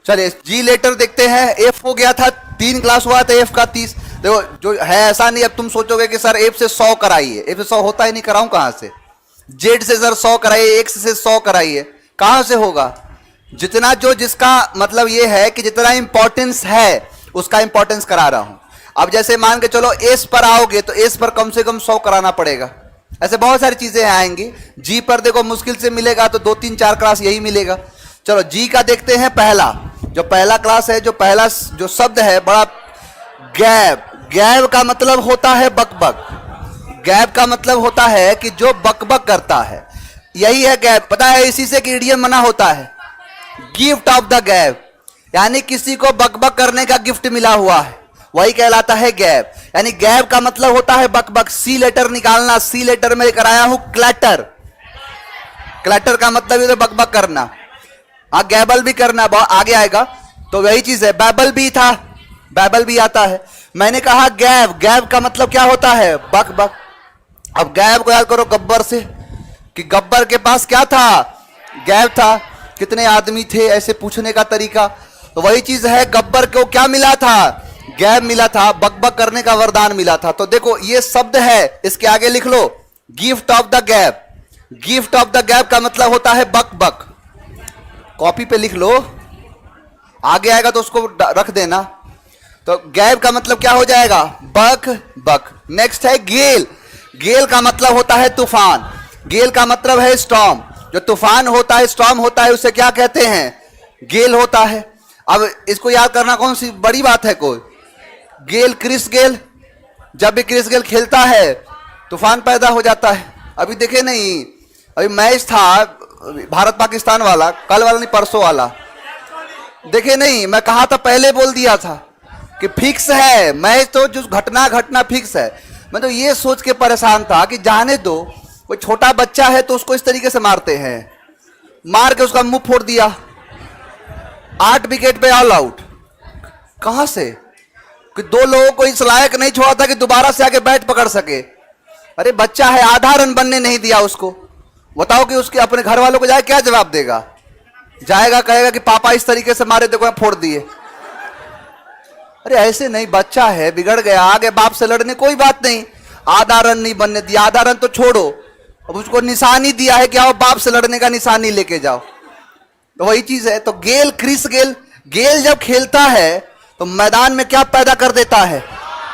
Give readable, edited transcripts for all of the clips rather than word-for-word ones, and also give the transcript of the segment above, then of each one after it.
चलिए जी लेटर देखते हैं। एफ हो गया था 3 क्लास हुआ था एफ का 30। देखो जो है ऐसा नहीं, अब तुम सोचोगे कि सर एफ से 100 कराइए, एफ से 100 होता ही नहीं, कराऊं कहां से। जेड से सर 100 कराइए, एक्स से 100 कराइए, कहां से होगा। जितना जो जिसका मतलब ये है कि जितना इंपॉर्टेंस है उसका इंपॉर्टेंस करा रहा हूं। अब जैसे मान के चलो एस पर आओगे तो एस पर कम से कम 100 कराना पड़ेगा। ऐसे बहुत सारी चीजें आएंगी। जी पर देखो मुश्किल से मिलेगा तो 2 3 4 क्लास यही मिलेगा। चलो जी का देखते हैं। पहला जो पहला क्लास है, जो पहला जो शब्द है बड़ा गैब। गैब का मतलब होता है बकबक। गैब का मतलब होता है कि जो बकबक करता है, यही है गैब। पता है इसी से कि इडियम बना होता है, गिफ्ट ऑफ द गैब, यानी किसी को बकबक करने का गिफ्ट मिला हुआ है, वही कहलाता है गैब। यानी गैब का मतलब होता है बकबक। सी लेटर निकालना, सी लेटर में कराया हूं क्लैटर। क्लैटर का मतलब है बकबक करना। हाँ गैबल भी करना, बहुत आगे आएगा तो वही चीज है। बैबल भी था, बैबल भी आता है। मैंने कहा गैब, गैब का मतलब क्या होता है, बक बक। अब गैब को याद करो गब्बर से, कि गब्बर के पास क्या था, गैब था। कितने आदमी थे, ऐसे पूछने का तरीका। तो वही चीज है, गब्बर को क्या मिला था, गैब मिला था, बकबक करने का वरदान मिला था। तो देखो ये शब्द है, इसके आगे लिख लो गिफ्ट ऑफ द गैब। गिफ्ट ऑफ द गैब का मतलब होता है बक बक। कॉपी पे लिख लो, आगे आएगा तो उसको रख देना। तो गैब का मतलब क्या हो जाएगा, बक बक। नेक्स्ट है गेल। गेल का मतलब होता है तूफान। गेल का मतलब है स्टॉर्म। जो तूफान होता है, स्टॉर्म होता है, उसे क्या कहते हैं, गेल होता है। अब इसको याद करना कौन सी बड़ी बात है कोई। गेल, क्रिस गेल, जब भी क्रिस गेल खेलता है तूफान पैदा हो जाता है। अभी देखे नहीं, अभी मैच था भारत पाकिस्तान वाला, कल वाला नहीं परसों वाला, देखे नहीं। मैं कहा था, पहले बोल दिया था कि फिक्स है मैच, तो जो घटना फिक्स है। मैं तो ये सोच के परेशान था कि जाने दो, कोई छोटा बच्चा है तो उसको इस तरीके से मारते हैं, मार के उसका मुंह फोड़ दिया, 8 विकेट पे ऑल आउट। कहां से कि 2 लोगों को इस लायक नहीं छोड़ा था कि दोबारा से आके बैट पकड़ सके। अरे बच्चा है, आधा रन बनने नहीं दिया उसको। बताओ कि उसके अपने घर वालों को जाए क्या जवाब देगा। जाएगा कहेगा कि पापा इस तरीके से मारे, देखो फोड़ दिए। अरे ऐसे नहीं, बच्चा है, बिगड़ गया, आगे बाप से लड़ने कोई बात नहीं। आधा रन नहीं बनने दिया, आधा रन तो छोड़ो, अब उसको निशानी दिया है कि आओ बाप से लड़ने का निशानी लेके जाओ। तो वही चीज है। तो गेल, क्रिस गेल, गेल जब खेलता है तो मैदान में क्या पैदा कर देता है,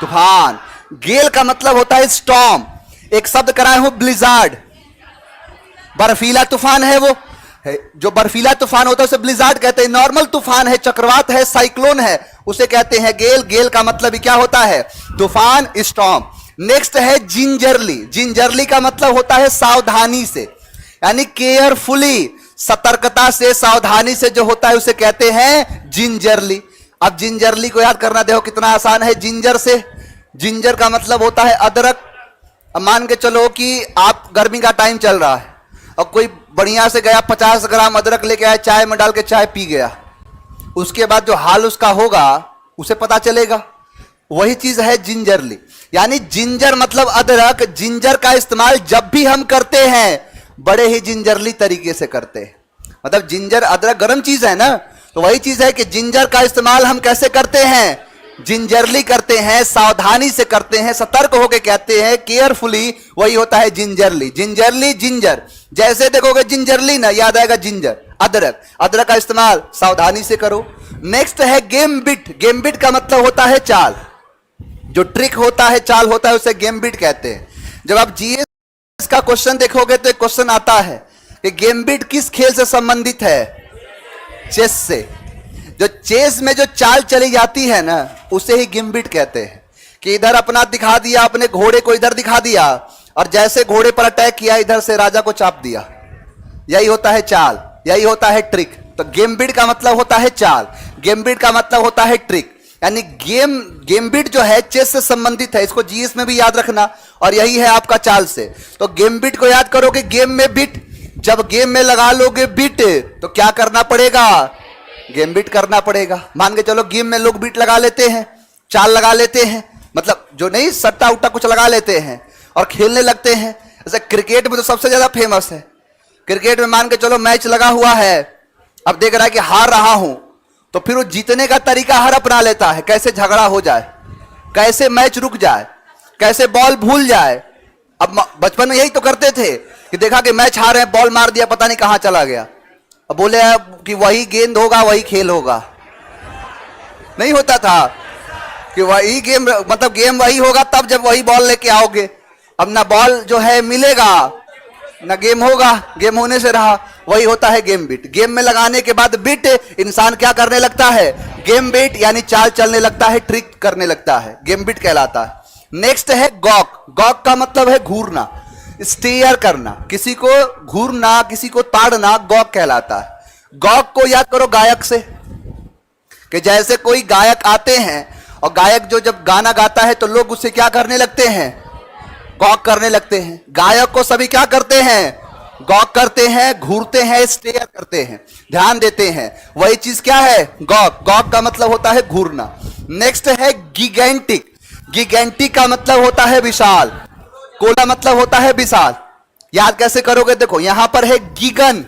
तूफान। गेल का मतलब होता है स्टॉर्म। एक शब्द कराए हूं ब्लिजार्ड, बर्फीला तूफान है वो है। जो बर्फीला तूफान होता है उसे ब्लिजार्ड कहते हैं। नॉर्मल तूफान है, चक्रवात है, साइक्लोन है, उसे कहते हैं गेल। गेल का मतलब ही क्या होता है, तूफान, स्टॉर्म। नेक्स्ट है जिंजरली। जिंजरली का मतलब होता है सावधानी से, यानी केयरफुली, सतर्कता से, सावधानी से जो होता है उसे कहते हैं जिंजरली। अब जिंजरली को याद करना देखो कितना आसान है। जिंजर से, जिंजर का मतलब होता है अदरक। अब मान के चलो कि आप गर्मी का टाइम चल रहा है और कोई बढ़िया से गया 50 ग्राम अदरक लेके आया, चाय में डाल के चाय पी गया, उसके बाद जो हाल उसका होगा उसे पता चलेगा। वही चीज है जिंजरली, यानी जिंजर मतलब अदरक। जिंजर का इस्तेमाल जब भी हम करते हैं बड़े ही जिंजरली तरीके से करते हैं। मतलब जिंजर, अदरक गर्म चीज है ना, तो वही चीज है कि जिंजर का इस्तेमाल हम कैसे करते हैं, जिंजरली करते हैं, सावधानी से करते हैं, सतर्क होकर कहते हैं, केयरफुली, वही होता है जिंजरली। जिंजरली, जिंजर, जैसे देखोगे जिंजरली ना याद आएगा जिंजर, अदरक। अदरक का इस्तेमाल सावधानी से करो। नेक्स्ट है गेमबिट। गेमबिट का मतलब होता है चाल। जो ट्रिक होता है, चाल होता है, उसे गेमबिट कहते हैं। जब आप जीएस का क्वेश्चन देखोगे तो एक क्वेश्चन आता है कि गेमबिट किस खेल से संबंधित है, चेस से। जो चेस में जो चाल चली जाती है ना उसे ही गेमबिट कहते हैं। कि इधर अपना दिखा दिया, अपने घोड़े को इधर दिखा दिया और जैसे घोड़े पर अटैक किया इधर से राजा को चाप दिया, यही होता है चाल, यही होता है ट्रिक। तो गेमबिट का मतलब होता है चाल, गेमबिट का मतलब होता है ट्रिक। यानी गेमबिट जो है चेस से संबंधित है, इसको जीएस में भी याद रखना, और यही है आपका चाल से। तो गेमबिट को याद करोगे, गेम में बिट, जब गेम में लगा लोगे बिट तो क्या करना पड़ेगा, गेमबिट करना पड़ेगा। मान के चलो गेम में लोग बिट लगा लेते हैं, चाल लगा लेते हैं, मतलब जो नहीं सट्टा उट्टा कुछ लगा लेते हैं और खेलने लगते हैं। जैसे क्रिकेट में तो सबसे ज्यादा फेमस है। क्रिकेट में मान के चलो मैच लगा हुआ है, अब देख रहा है कि हार रहा हूं तो फिर वो जीतने का तरीका हर अपना लेता है, कैसे झगड़ा हो जाए, कैसे मैच रुक जाए, कैसे बॉल भूल जाए। अब बचपन में यही तो करते थे कि देखा कि मैच हार रहे हैं, बॉल मार दिया, पता नहीं कहां चला गया। अब बोले कि वही गेंद होगा वही खेल होगा। नहीं होता था कि वही गेम, मतलब गेम वही होगा तब जब वही बॉल लेके आओगे। अब ना बॉल जो है मिलेगा ना गेम होगा, गेम होने से रहा। वही होता है गेम बीट। गेम में लगाने के बाद बीट इंसान क्या करने लगता है, गेम बीट यानी चाल चलने लगता है, ट्रिक करने लगता है, गेम बीट कहलाता है। नेक्स्ट है गॉक। गॉक का मतलब है घूरना, स्टेयर करना, किसी को घूरना, किसी को ताड़ना, गॉक कहलाता है। गॉक को याद करो गायक से, कि जैसे कोई गायक आते हैं और गायक जो जब गाना गाता है तो लोग उससे क्या करने लगते हैं, गॉक करने लगते हैं। गायक को सभी क्या करते हैं, गॉक करते हैं, घूरते हैं, स्टेयर करते हैं, ध्यान देते हैं। वही चीज क्या है, गॉक। गॉक का मतलब होता है घूरना। नेक्स्ट है गिगेंटिक। गिगेंटिक का मतलब होता है विशाल, कोला मतलब होता है विशाल। याद कैसे करोगे, देखो यहां पर है गिगन,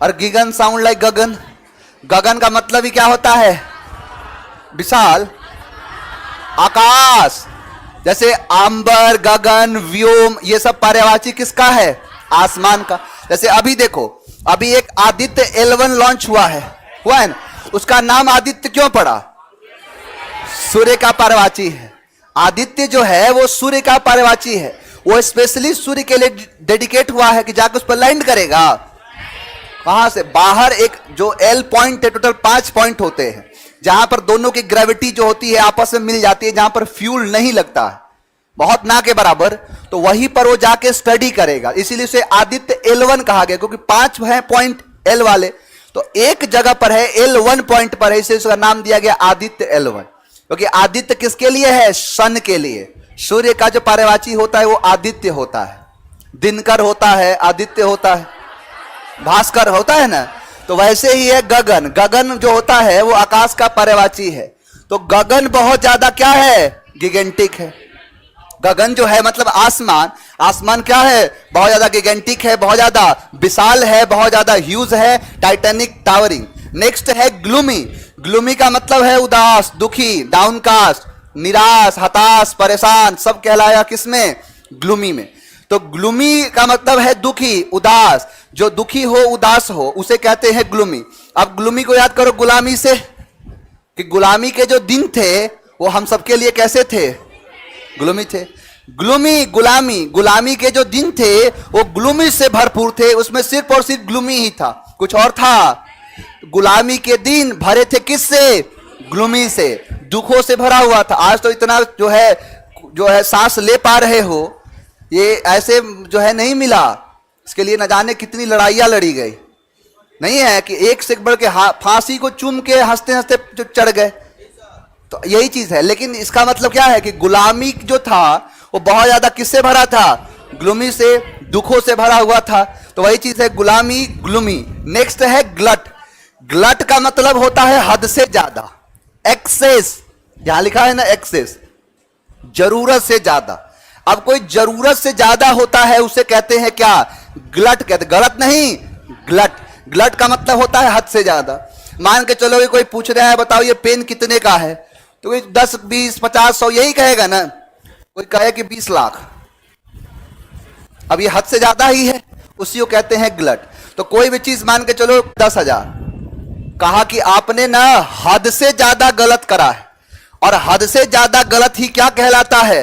और गिगन साउंड लाइक गगन। गगन का मतलब ही क्या होता है, विशाल, आकाश। जैसे आंबर, गगन, व्योम, ये सब पर्यायवाची किसका है, आसमान का। जैसे अभी देखो, अभी एक आदित्य L1 लॉन्च हुआ है ना, उसका नाम आदित्य क्यों पड़ा, सूर्य का पर्यायवाची है। आदित्य जो है वो सूर्य का पर्यायवाची है, वो स्पेशली सूर्य के लिए डेडिकेट हुआ है कि जाकर उस पर लैंड करेगा। वहां से बाहर एक जो L पॉइंट है, टोटल 5 पॉइंट होते हैं, जहां पर दोनों की ग्रेविटी जो होती है आपस में मिल जाती है, जहां पर फ्यूल नहीं लगता है, बहुत ना के बराबर, तो वहीं पर वो जाके स्टडी करेगा। इसीलिए उसे आदित्य L1 कहा गया, क्योंकि 5 है पॉइंट L वाले, तो एक जगह पर है L1 पॉइंट पर है, इसलिए उसका नाम दिया गया आदित्य L1। क्योंकि आदित्य किसके लिए है, सन के लिए। सूर्य का जो पर्यायवाची होता है वो आदित्य होता है, दिनकर होता है, आदित्य होता है, भास्कर होता है ना। तो वैसे ही है गगन। गगन जो होता है वो आकाश का पर्यायवाची है। तो गगन बहुत ज्यादा क्या है, गिगेंटिक है। गगन जो है मतलब आसमान, आसमान क्या है, बहुत ज्यादा गिगेंटिक है, बहुत ज्यादा विशाल है, बहुत ज्यादा ह्यूज है, टाइटैनिक, टावरिंग। नेक्स्ट है ग्लूमी। ग्लूमी का मतलब है उदास, दुखी, डाउनकास्ट, निराश, हताश, परेशान, सब कहलाया किसमें, ग्लूमी में। तो ग्लूमी का मतलब है दुखी, उदास। जो दुखी हो, उदास हो, उसे कहते हैं ग्लूमी। अब ग्लूमी को याद करो गुलामी से, कि गुलामी के जो दिन थे वो हम सबके लिए कैसे थे, ग्लूमी थे। ग्लूमी, गुलामी, गुलामी के जो दिन थे वो ग्लूमी से भरपूर थे, उसमें सिर्फ और सिर्फ ग्लूमी ही था, कुछ और था। गुलामी के दिन भरे थे किससे, ग्लूमी से, दुखों से भरा हुआ था। आज तो इतना जो है सांस ले पा रहे हो, ये ऐसे जो है नहीं मिला। इसके लिए न जाने कितनी लड़ाइयां लड़ी गई, नहीं है कि एक से बढ़ के फांसी को चूम के हंसते हंसते जो चढ़ गए। तो यही चीज है। लेकिन इसका मतलब क्या है कि गुलामी जो था वो बहुत ज्यादा किससे भरा था, ग्लूमी से, दुखों से भरा हुआ था। तो वही चीज है गुलामी, ग्लूमी। नेक्स्ट है ग्लट। ग्लट का मतलब होता है हद से ज्यादा, एक्सेस। यहां लिखा है ना एक्सेस, जरूरत से ज्यादा। अब कोई जरूरत से ज्यादा होता है उसे कहते हैं क्या, ग्लट कहते, गलत नहीं, ग्लट। ग्लट का मतलब होता है हद से ज्यादा। मान के चलो कोई पूछ रहा है बताओ ये पेन कितने का है, तो कोई 10, 20, 50, 100 यही कहेगा ना। कोई कहे कि 20 लाख, अब ये हद से ज्यादा ही है, उसी को कहते हैं ग्लट। तो कोई भी चीज मान के चलो 10,000, कहा कि आपने ना हद से ज्यादा गलत करा है, और हद से ज्यादा गलत ही क्या कहलाता है,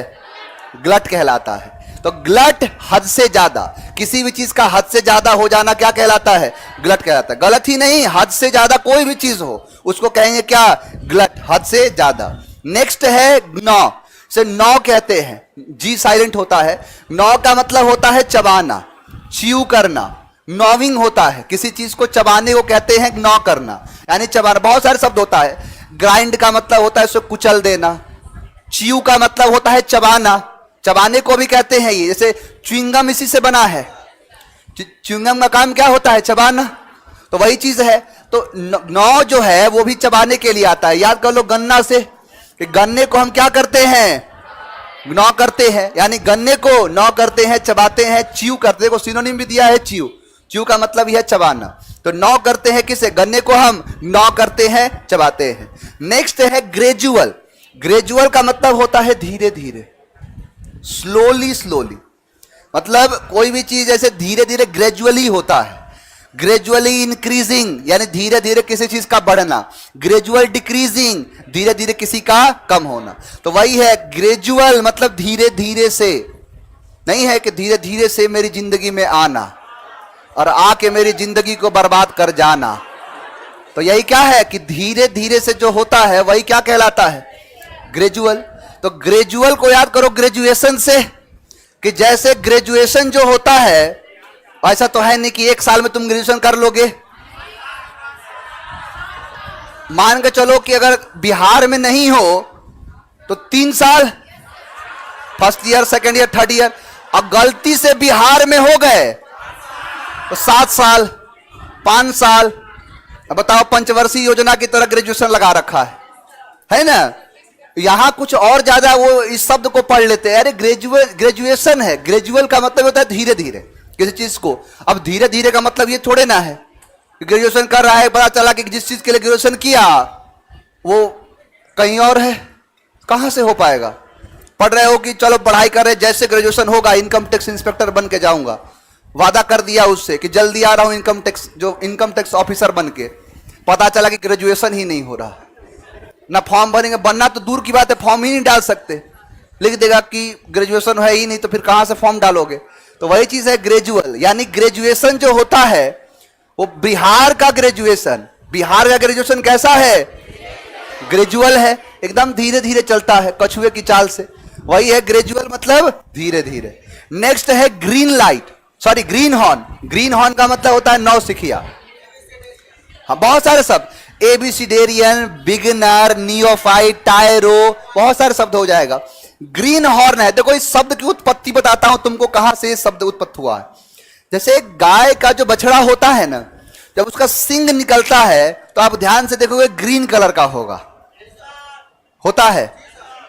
ग्लट कहलाता है। तो ग्लट हद से ज्यादा, किसी भी चीज का हद से ज्यादा हो जाना क्या कहलाता है, ग्लट कहलाता है। गलत ही नहीं, हद से ज्यादा कोई भी चीज हो उसको कहेंगे क्या, ग्लट, हद से ज्यादा। नेक्स्ट है नौ। से नौ कहते हैं, जी साइलेंट होता है। नौ का मतलब होता है चबाना, च्यू करना, नॉविंग होता है। किसी चीज को चबाने को कहते हैं नौ करना, यानी चबाना। बहुत सारे शब्द होता है। ग्राइंड का मतलब होता है उसे कुचल देना। च्यू का मतलब होता है चबाना, चबाने को भी कहते हैं ये। जैसे च्युइंगम इसी से बना है, च्युइंगम का काम क्या होता है, चबाना। तो वही चीज है। तो नौ जो है वो भी चबाने के लिए आता है। याद कर लो गन्ना से, कि गन्ने को हम क्या करते हैं, नौ करते हैं, यानी गन्ने को नौ करते हैं, चबाते हैं, च्यू करते हैं। सिनोनिम भी दिया है च्यू, च्यू का मतलब यह चबाना। तो नॉ करते हैं किसे? गन्ने को हम नॉ करते हैं, चबाते हैं। नेक्स्ट है ग्रेजुअल। ग्रेजुअल का मतलब होता है धीरे धीरे, स्लोली स्लोली। मतलब कोई भी चीज ऐसे धीरे धीरे ग्रेजुअली होता है। ग्रेजुअली इंक्रीजिंग यानी धीरे धीरे किसी चीज का बढ़ना, ग्रेजुअल डिक्रीजिंग धीरे धीरे किसी का कम होना। तो वही है ग्रेजुअल, मतलब धीरे धीरे से। नहीं है कि धीरे धीरे से मेरी जिंदगी में आना और आके मेरी जिंदगी को बर्बाद कर जाना। तो यही क्या है कि धीरे धीरे से जो होता है वही क्या कहलाता है? ग्रेजुअल। तो ग्रेजुअल को याद करो ग्रेजुएशन से, कि जैसे ग्रेजुएशन जो होता है ऐसा तो है नहीं कि एक साल में तुम ग्रेजुएशन कर लोगे। मान के चलो कि अगर बिहार में नहीं हो तो 3 साल, first year, second year, third year. अब गलती से बिहार में हो गए तो 7 साल, 5 साल। अब बताओ, पंचवर्षीय योजना की तरह ग्रेजुएशन लगा रखा है ना? यहां कुछ और ज्यादा वो इस शब्द को पढ़ लेते हैं। अरे ग्रेजुएशन है। ग्रेजुअल का मतलब होता है धीरे धीरे किसी चीज को। अब धीरे धीरे का मतलब ये थोड़े ना है कि ग्रेजुएशन कर रहा है, पता चला कि जिस चीज के लिए ग्रेजुएशन किया वो कहीं और है। कहां से हो पाएगा? पढ़ रहे हो कि चलो पढ़ाई कर रहे, जैसे ग्रेजुएशन होगा इनकम टैक्स इंस्पेक्टर बन के जाऊंगा, वादा कर दिया उससे कि जल्दी आ रहा हूं इनकम टैक्स ऑफिसर बन के, पता चला कि ग्रेजुएशन ही नहीं हो रहा। ना फॉर्म भरेंगे, बनना तो दूर की बात है, फॉर्म ही नहीं डाल सकते। लिख देगा कि ग्रेजुएशन है ही नहीं, तो फिर कहां से फॉर्म डालोगे? तो वही चीज है ग्रेजुअल। यानी ग्रेजुएशन जो होता है वो बिहार का ग्रेजुएशन। बिहार का ग्रेजुएशन कैसा है? ग्रेजुअल है, एकदम धीरे धीरे चलता है, कछुए की चाल से। वही है ग्रेजुअल, मतलब धीरे धीरे। नेक्स्ट है green light, sorry green horn. Green horn का मतलब होता है नौसिखिया। हाँ, बहुत सारे शब्द, एबीसीडेरियन, बिगिनर, नियोफाइट, टायरो, बहुत सारे शब्द हो जाएगा। ग्रीन हॉर्न है। देखो इस शब्द की उत्पत्ति बताता हूं तुमको, कहां से शब्द उत्पत्ति हुआ है। जैसे एक गाय का जो बछड़ा होता है ना, जब उसका सिंग निकलता है तो आप ध्यान से देखोगे ग्रीन कलर का होता है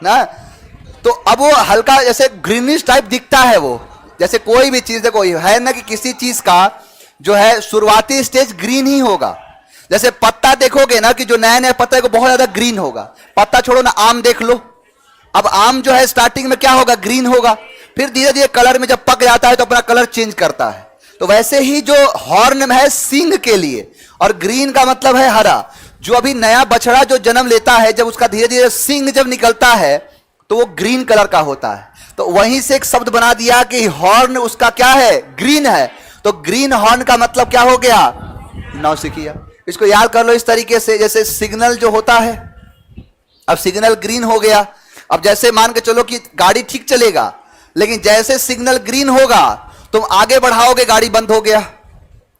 ना। तो अब वो हल्का जैसे ग्रीनिश टाइप दिखता है वो। जैसे कोई भी चीज देखो है ना कि किसी चीज का जो है शुरुआती स्टेज ग्रीन ही होगा। जैसे पत्ता देखोगे ना कि जो नया नया पत्ता है वो बहुत ज्यादा ग्रीन होगा। पत्ता छोड़ो ना, आम देख लो। अब आम जो है स्टार्टिंग में क्या होगा? ग्रीन होगा। फिर धीरे धीरे कलर में जब पक जाता है तो अपना कलर चेंज करता है। तो वैसे ही जो हॉर्न है सिंग के लिए, और ग्रीन का मतलब है हरा। जो अभी नया बछड़ा जो जन्म लेता है, जब उसका धीरे धीरे सिंग जब निकलता है तो वो ग्रीन कलर का होता है। तो वहीं से एक शब्द बना दिया कि हॉर्न उसका क्या है? ग्रीन है। तो ग्रीन हॉर्न का मतलब क्या हो गया? नौसिखिया। इसको याद कर लो इस तरीके से, जैसे सिग्नल जो होता है, अब सिग्नल ग्रीन हो गया। अब जैसे मान के चलो कि गाड़ी ठीक चलेगा, लेकिन जैसे सिग्नल ग्रीन होगा तुम आगे बढ़ाओगे, गाड़ी बंद हो गया।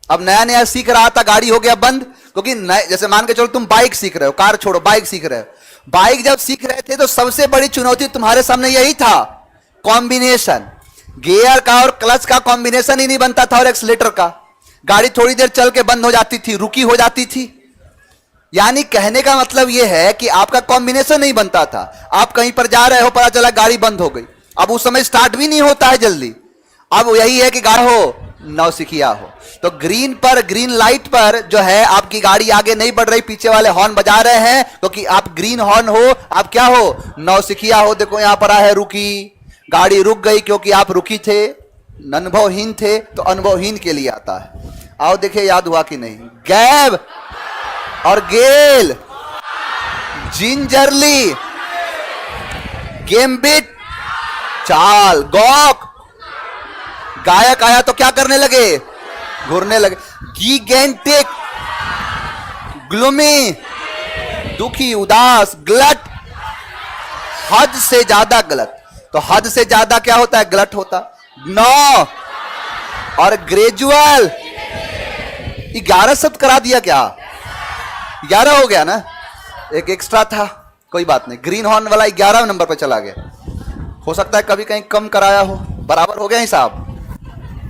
अब नया नया सीख रहा था, गाड़ी हो गया बंद। क्योंकि जैसे मान के चलो तुम बाइक सीख रहे हो, कार छोड़ो बाइक सीख रहे हो। बाइक जब सीख रहे थे तो सबसे बड़ी चुनौती तुम्हारे सामने यही था, कॉम्बिनेशन। गियर का और क्लच का कॉम्बिनेशन ही नहीं बनता था, और एक्सीलेटर का। गाड़ी थोड़ी देर चल के बंद हो जाती थी, रुकी हो जाती थी। यानी कहने का मतलब यह है कि आपका कॉम्बिनेशन नहीं बनता था। आप कहीं पर जा रहे हो, पता चला गाड़ी बंद हो गई। अब उस समय स्टार्ट भी नहीं होता है जल्दी। अब यही है कि गाड़ी हो नौसिखिया हो। तो ग्रीन पर, ग्रीन लाइट पर जो है आपकी गाड़ी आगे नहीं बढ़ रही, पीछे वाले हॉर्न बजा रहे हैं, क्योंकि आप ग्रीन हॉर्न हो, आप क्या हो? नौसिखिया हो। देखो यहां पर है रुकी, गाड़ी रुक गई क्योंकि आप रुकी थे, अनुभवहीन थे। तो अनुभवहीन के लिए आता है। आओ देखिए याद हुआ कि नहीं। गैब और गेल, जिंजरली, गेम्बिट, चाल, गॉक। गायक आया तो क्या करने लगे? घूरने लगे। गीगेंटिक, ग्लूमी, दुखी, उदास, ग्लट, हद से ज्यादा गलत। तो हद से ज्यादा क्या होता है? गलत होता। 9 और ग्रेजुअल 11 शब्द करा दिया क्या? 11 हो गया ना, एक एक्स्ट्रा था, कोई बात नहीं। ग्रीन हॉर्न वाला 11 नंबर पर चला गया। हो सकता है कभी कहीं कम कराया हो, बराबर हो गया हिसाब।